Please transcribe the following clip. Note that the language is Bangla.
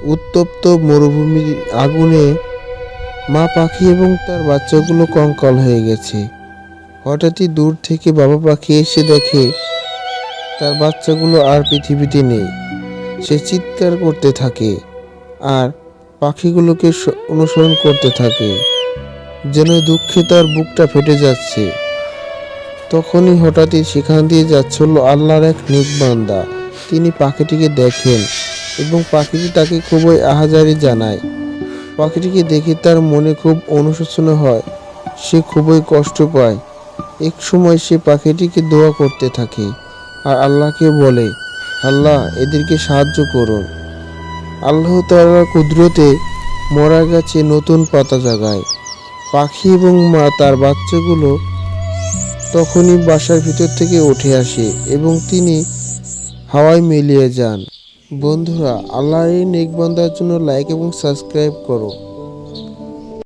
উত্তপ্ত মরুভূমির আগুনে মা পাখি এবং তার বাচ্চাগুলো কঙ্কাল হয়ে গেছে। হঠাৎই দূর থেকে বাবা পাখি এসে দেখে তার বাচ্চাগুলো আর পৃথিবীতে নেই। সে চিৎকার করতে থাকে আর পাখিগুলোকে অনুসরণ করতে থাকে, যেন দুঃখে তার বুকটা ফেটে যাচ্ছে। তখনই হঠাৎই সেখান দিয়ে যাচ্ছিল আল্লাহর এক নেক বান্দা। তিনি পাখিটিকে দেখেন এবং পাখিটি তাকে খুবই আহাজারি জানায়। পাখিটিকে দেখে তার মনে খুব অনুশোচনা হয়, সে খুবই কষ্ট পায়। এক সময় সে পাখিটিকে দোয়া করতে থাকে আর আল্লাহকে বলে, আল্লাহ এদেরকে সাহায্য করুন। আল্লাহ তাআলার কুদরতে মরা গাছে নতুন পাতা জাগায়। পাখি এবং মা তার বাচ্চাগুলো তখনই বাসার ভিতর থেকে উঠে আসে এবং তিনি হাওয়ায় মিলিয়ে যান। বন্ধুরা, আল্লাহর এই নেক বান্দার জন্য লাইক এবং সাবস্ক্রাইব করো।